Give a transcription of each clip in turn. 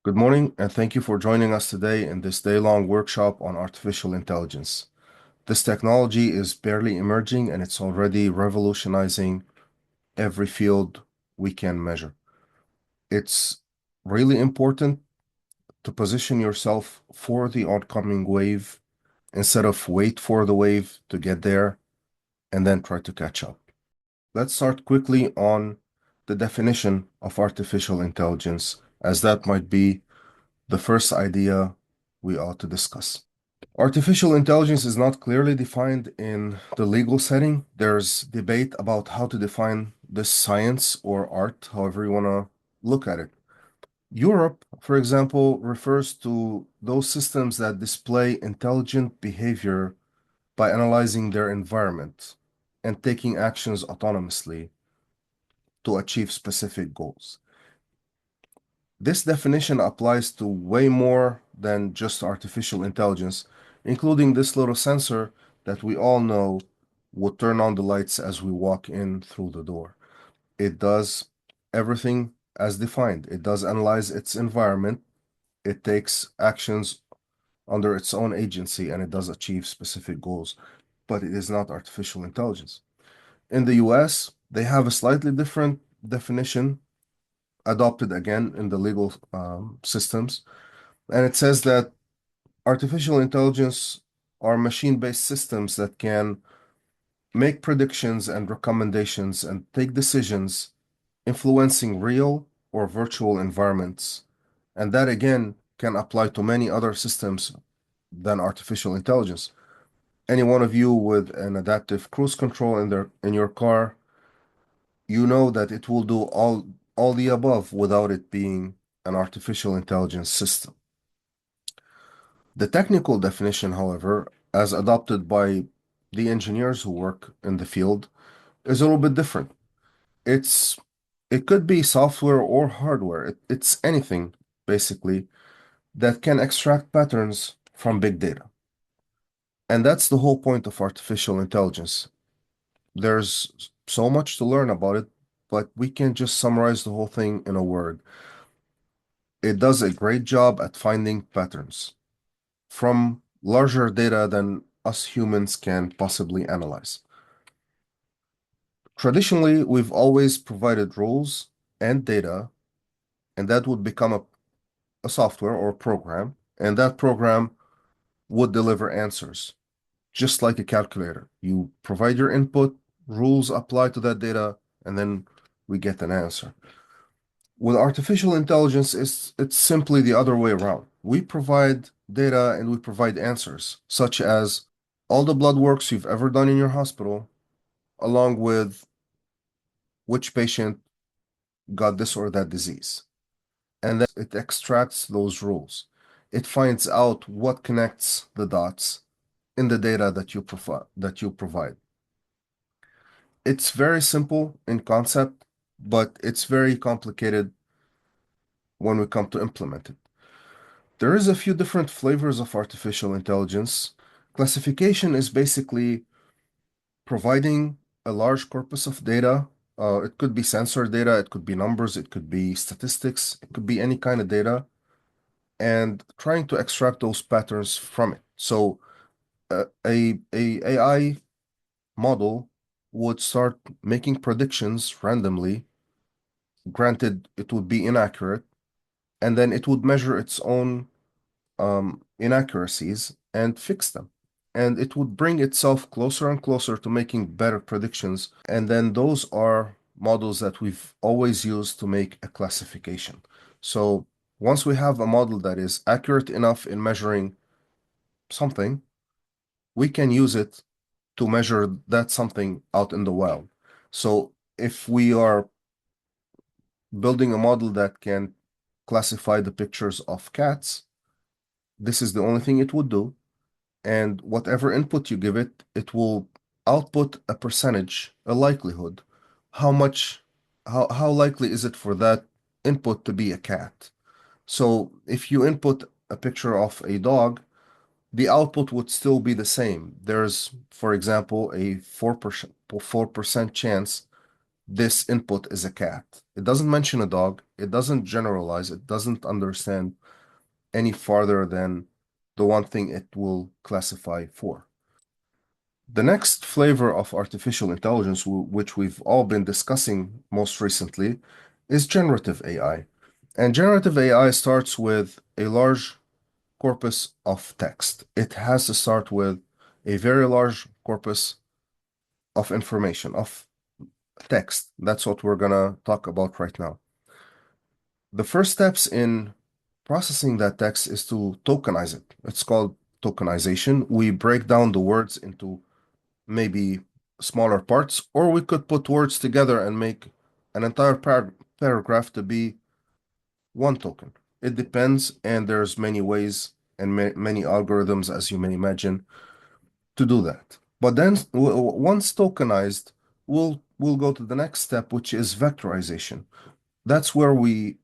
Good morning, and thank you for joining us today in this day-long workshop on artificial intelligence. This technology is barely emerging and it's already revolutionizing every field we can measure. It's really important to position yourself for the oncoming wave instead of wait for the wave to get there and then try to catch up. Let's start quickly on the definition of artificial intelligence, as that might be the first idea we ought to discuss. Artificial intelligence is not clearly defined in the legal setting. There's debate about how to define this science or art, however you want to look at it. Europe, for example, refers to those systems that display intelligent behavior by analyzing their environment and taking actions autonomously to achieve specific goals. This definition applies to way more than just artificial intelligence, including this little sensor that we all know would turn on the lights as we walk in through the door. It does everything as defined. It does analyze its environment. It takes actions under its own agency, and it does achieve specific goals, but it is not artificial intelligence. In the US, they have a slightly different definition adopted again in the legal systems. And it says that artificial intelligence are machine-based systems that can make predictions and recommendations and take decisions influencing real or virtual environments. And that again can apply to many other systems than artificial intelligence. Any one of you with an adaptive cruise control in your car, you know that it will do all the above without it being an artificial intelligence system. The technical definition, however, as adopted by the engineers who work in the field, is a little bit different. It's it could be software or hardware. It's anything, basically, that can extract patterns from big data. And that's the whole point of artificial intelligence. There's so much to learn about it, but we can just summarize the whole thing in a word. It does a great job at finding patterns from larger data than us humans can possibly analyze. Traditionally, we've always provided rules and data, and that would become a software or a program, and that program would deliver answers, just like a calculator. You provide your input, rules apply to that data, and then we get an answer. With artificial intelligence, it's simply the other way around. We provide data and we provide answers, such as all the blood works you've ever done in your hospital, along with which patient got this or that disease. And then it extracts those rules. It finds out what connects the dots in the data that you provide. It's very simple in concept, but it's very complicated when we come to implement it. There is a few different flavors of artificial intelligence. Classification is basically providing a large corpus of data. It could be sensor data, it could be numbers, it could be statistics, it could be any kind of data, and trying to extract those patterns from it. So a AI model would start making predictions randomly. Granted, it would be inaccurate, and then it would measure its own inaccuracies and fix them. And it would bring itself closer and closer to making better predictions. And then those are models that we've always used to make a classification. So once we have a model that is accurate enough in measuring something, we can use it to measure that something out in the wild. So if we are building a model that can classify the pictures of cats, this is the only thing it would do. And whatever input you give it, it will output a percentage, a likelihood. How likely is it for that input to be a cat? So if you input a picture of a dog, the output would still be the same. There's, for example, a 4% chance this input is a cat. It doesn't mention a dog. It doesn't generalize. It doesn't understand any farther than the one thing it will classify for. The next flavor of artificial intelligence, which we've all been discussing most recently, is generative AI. And generative AI starts with a large corpus of text. It has to start with a very large corpus of information, of text. That's what we're gonna talk about right now. The first steps in processing that text is to tokenize it. It's called tokenization. We break down the words into maybe smaller parts, or we could put words together and make an entire paragraph to be one token. It depends, and there's many ways and many algorithms, as you may imagine, to do that. But then once tokenized, we'll go to the next step, which is vectorization. That's where we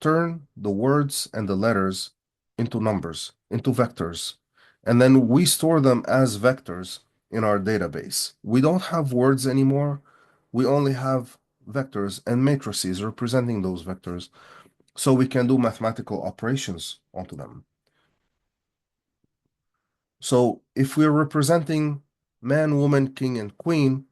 turn the words and the letters into numbers, into vectors, and then we store them as vectors in our database. We don't have words anymore. We only have vectors and matrices representing those vectors, so we can do mathematical operations onto them. So if we're representing man, woman, king, and queen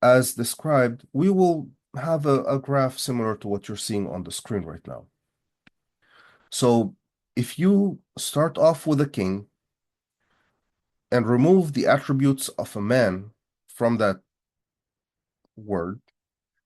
as described, we will have a graph similar to what you're seeing on the screen right now. So if you start off with a king and remove the attributes of a man from that word,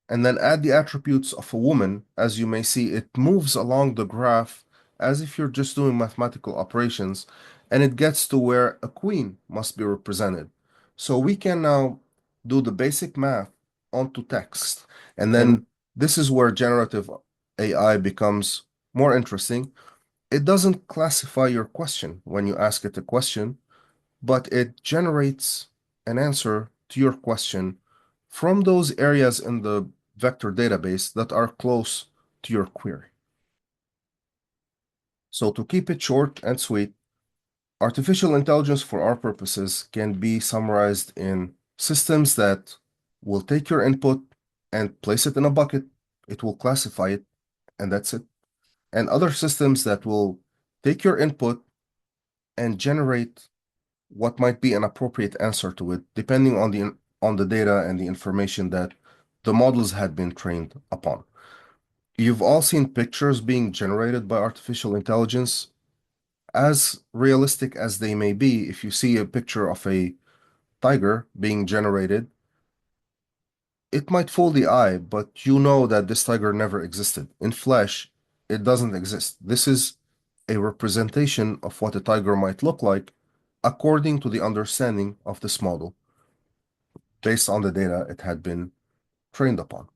and then add the attributes of a woman, as you may see, it moves along the graph as if you're just doing mathematical operations, and it gets to where a queen must be represented. So we can now do the basic math onto text. And then this is where generative AI becomes more interesting. It doesn't classify your question when you ask it a question, but it generates an answer to your question from those areas in the vector database that are close to your query. So to keep it short and sweet, artificial intelligence for our purposes can be summarized in systems that will take your input and place it in a bucket. It will classify it, and that's it. And other systems that will take your input and generate what might be an appropriate answer to it, depending on the data and the information that the models had been trained upon. You've all seen pictures being generated by artificial intelligence. As realistic as they may be, if you see a picture of a tiger being generated, it might fool the eye, but you know that this tiger never existed. In flesh, it doesn't exist. This is a representation of what a tiger might look like according to the understanding of this model based on the data it had been trained upon.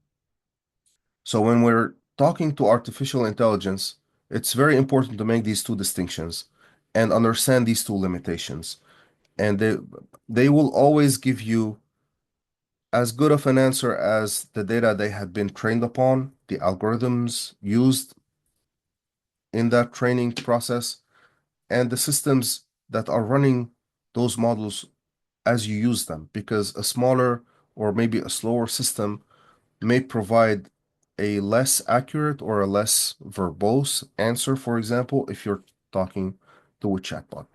So when we're talking to artificial intelligence, it's very important to make these two distinctions and understand these two limitations. And they will always give you as good of an answer as the data they had been trained upon, the algorithms used in that training process, and the systems that are running those models as you use them, because a smaller or maybe a slower system may provide a less accurate or a less verbose answer, for example, if you're talking to a chatbot.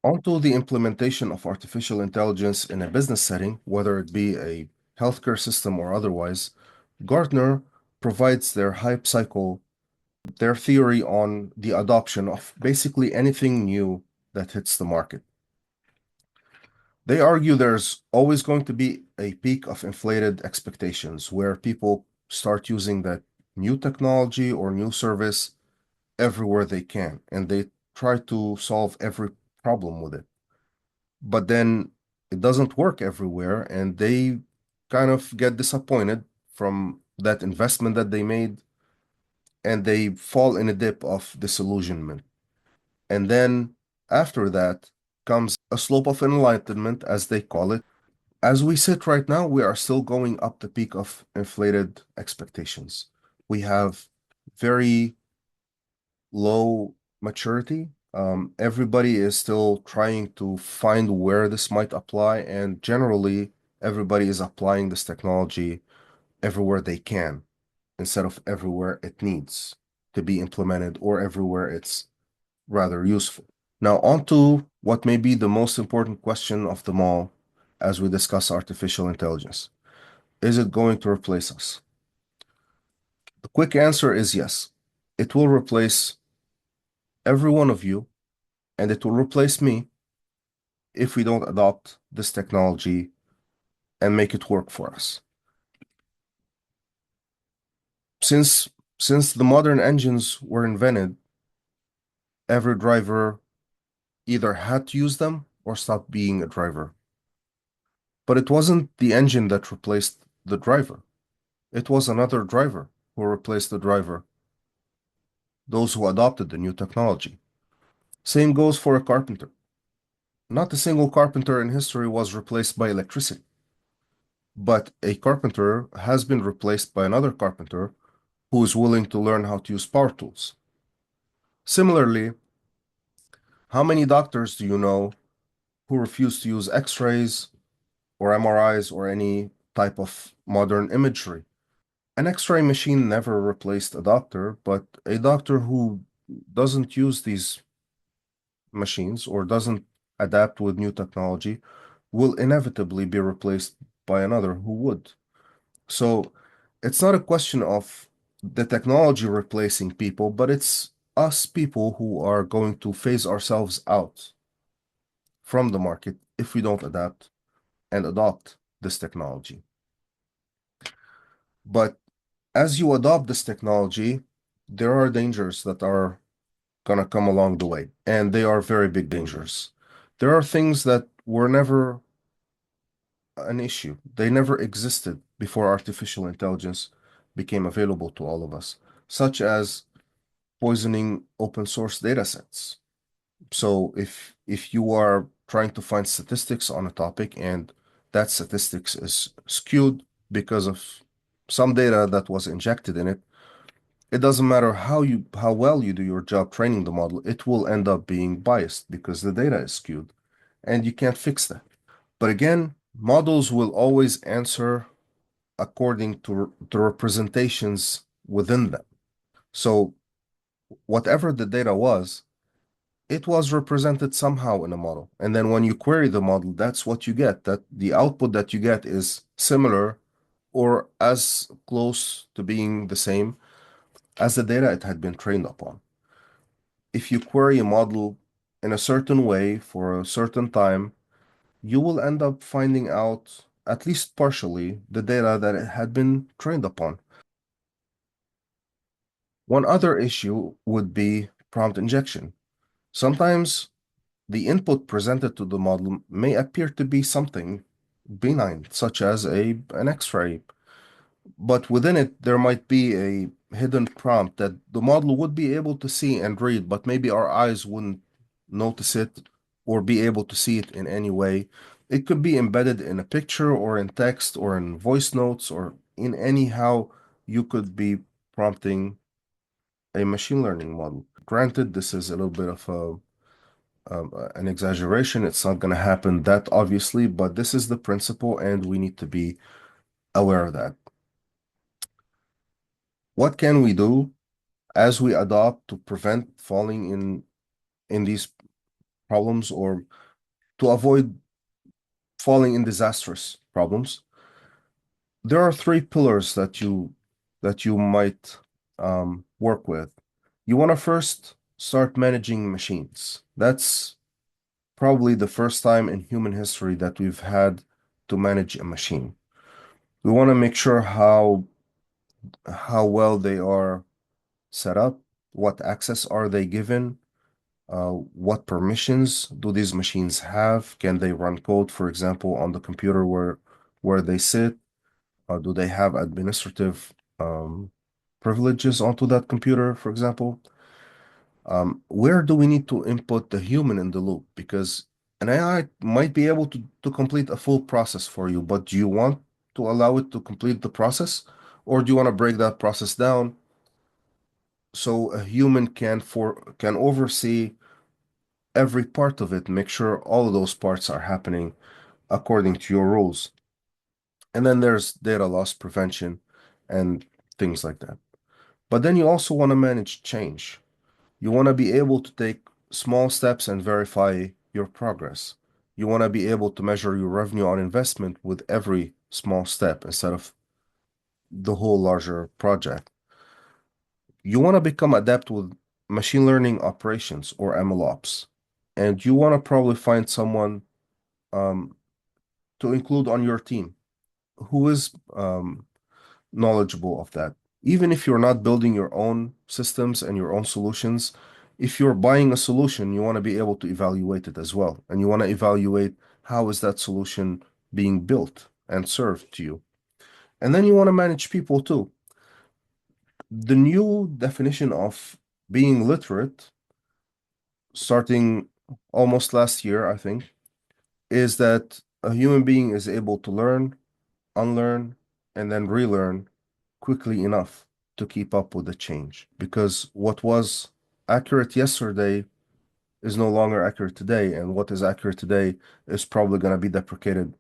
Onto the implementation of artificial intelligence in a business setting, whether it be a healthcare system or otherwise, Gartner provides their hype cycle, their theory on the adoption of basically anything new that hits the market. They argue there's always going to be a peak of inflated expectations where people start using that new technology or new service everywhere they can, and they try to solve every problem with it. But then it doesn't work everywhere, and they kind of get disappointed from that investment that they made, and they fall in a dip of disillusionment. And then after that comes a slope of enlightenment, as they call it. As we sit right now, we are still going up the peak of inflated expectations. We have very low maturity. Everybody is still trying to find where this might apply, and generally, Everybody is applying this technology everywhere they can instead of everywhere it needs to be implemented or everywhere it's rather useful. Now, on to what may be the most important question of them all as we discuss artificial intelligence. Is it going to replace us? The quick answer is yes. It will replace every one of you, and it will replace me if we don't adopt this technology and make it work for us. Since since the modern engines were invented, every driver either had to use them or stopped being a driver. But it wasn't the engine that replaced the driver. It was another driver who replaced the driver, those who adopted the new technology. Same goes for a carpenter. Not a single carpenter in history was replaced by electricity, but a carpenter has been replaced by another carpenter who is willing to learn how to use power tools. Similarly, how many doctors do you know who refuse to use X-rays or MRIs or any type of modern imagery? An X-ray machine never replaced a doctor, but a doctor who doesn't use these machines or doesn't adapt with new technology will inevitably be replaced by another who would. So it's not a question of the technology replacing people, but it's us people who are going to phase ourselves out from the market if we don't adapt and adopt this technology. But as you adopt this technology, there are dangers that are going to come along the way, and they are very big dangers. There are things that were never an issue. They never existed before artificial intelligence became available to all of us, such as poisoning open source data sets. So if you are trying to find statistics on a topic and that statistics is skewed because of some data that was injected in it, it doesn't matter how well you do your job training the model, it will end up being biased because the data is skewed and you can't fix that. But again, models will always answer according to the representations within them. So whatever the data was, it was represented somehow in a model. And then when you query the model, that's what you get. That the output that you get is similar or as close to being the same as the data it had been trained upon. If you query a model in a certain way for a certain time, you will end up finding out, at least partially, the data that it had been trained upon. One other issue would be prompt injection. Sometimes the input presented to the model may appear to be something benign, such as an X-ray, but within it there might be a hidden prompt that the model would be able to see and read, but maybe our eyes wouldn't notice it or be able to see it in any way. It could be embedded in a picture or in text or in voice notes or in anyhow you could be prompting a machine learning model. Granted, this is a little bit of an exaggeration. It's not going to happen that obviously, but this is the principle and we need to be aware of that. What can we do as we adopt to prevent falling in these problems or to avoid falling in disastrous problems? There are three pillars that you might work with. You want to first start managing machines. That's probably the first time in human history that we've had to manage a machine. We want to make sure how well they are set up, what access are they given, what permissions do these machines have? Can they run code, for example, on the computer where they sit? Do they have administrative privileges onto that computer, for example? Where do we need to input the human in the loop? Because an AI might be able to complete a full process for you, but do you want to allow it to complete the process? Or do you want to break that process down so a human can oversee every part of it, make sure all of those parts are happening according to your rules? And then there's data loss prevention and things like that. But then you also want to manage change. You want to be able to take small steps and verify your progress. You want to be able to measure your revenue on investment with every small step instead of the whole larger project. You want to become adept with machine learning operations or MLOps. And you want to probably find someone um, to include on your team who is knowledgeable of that. Even if you're not building your own systems and your own solutions, if you're buying a solution, you want to be able to evaluate it as well. And you want to evaluate how is that solution being built and served to you. And then you want to manage people too. The new definition of being literate, starting almost last year, I think, is that a human being is able to learn, unlearn, and then relearn quickly enough to keep up with the change. Because what was accurate yesterday is no longer accurate today, and what is accurate today is probably going to be deprecated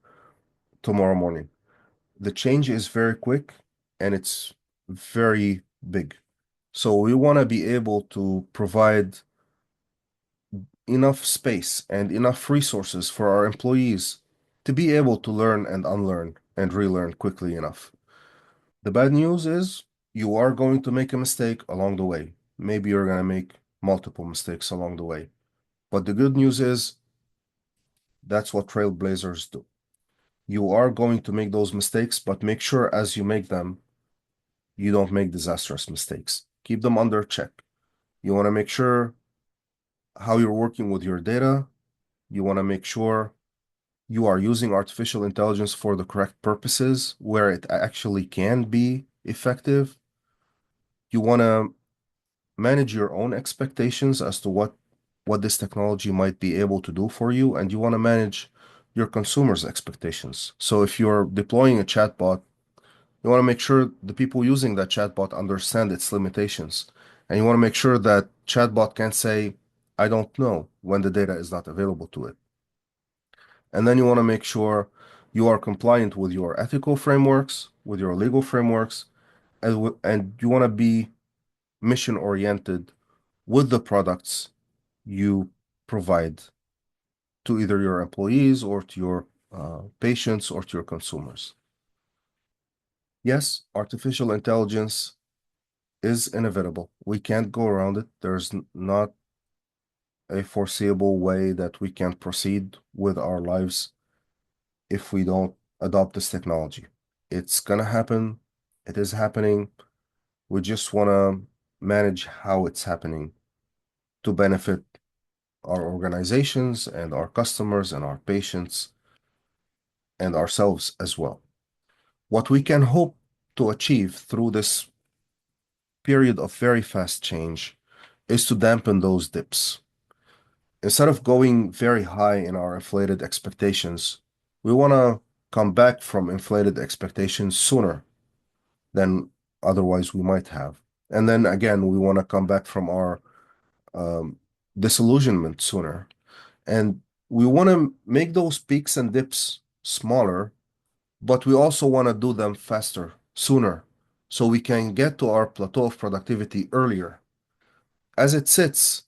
tomorrow morning. The change is very quick and it's very big. So we want to be able to provide enough space and enough resources for our employees to be able to learn and unlearn and relearn quickly enough. The bad news is you are going to make a mistake along the way. Maybe you're going to make multiple mistakes along the way. But the good news is that's what trailblazers do. You are going to make those mistakes, but make sure as you make them, you don't make disastrous mistakes. Keep them under check. You want to make sure how you're working with your data. You want to make sure you are using artificial intelligence for the correct purposes where it actually can be effective. You want to manage your own expectations as to what this technology might be able to do for you, and you want to manage your consumers' expectations. So if you're deploying a chatbot, you want to make sure the people using that chatbot understand its limitations. And you want to make sure that chatbot can say, I don't know when the data is not available to it. And then you want to make sure you are compliant with your ethical frameworks, with your legal frameworks, and you want to be mission oriented with the products you provide to either your employees or to your patients or to your consumers. Yes, artificial intelligence is inevitable. We can't go around it. There's not a foreseeable way that we can proceed with our lives if we don't adopt this technology. It's gonna happen. It is happening. We just want to manage how it's happening to benefit our organizations and our customers and our patients and ourselves as well. What we can hope to achieve through this period of very fast change is to dampen those dips. Instead of going very high in our inflated expectations, we want to come back from inflated expectations sooner than otherwise we might have. And then again, we want to come back from our um, disillusionment sooner. And we want to make those peaks and dips smaller, but we also want to do them faster, sooner, so we can get to our plateau of productivity earlier. As it sits,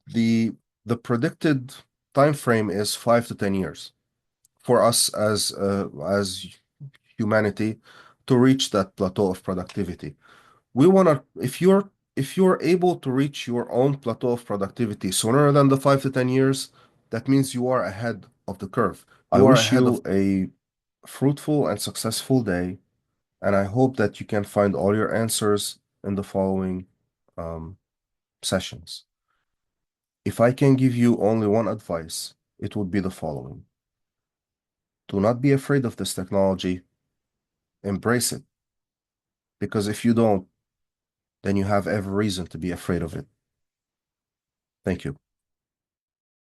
the the predicted time frame is 5 to 10 years for us as humanity to reach that plateau of productivity. We want to, if you're able to reach your own plateau of productivity sooner than the 5 to 10 years, that means you are ahead of the curve. I You are wish ahead of you a fruitful and successful day, and I hope that you can find all your answers in the following um, sessions. If I can give you only one advice, it would be the following. Do not be afraid of this technology. Embrace it. Because if you don't, then you have every reason to be afraid of it. Thank you.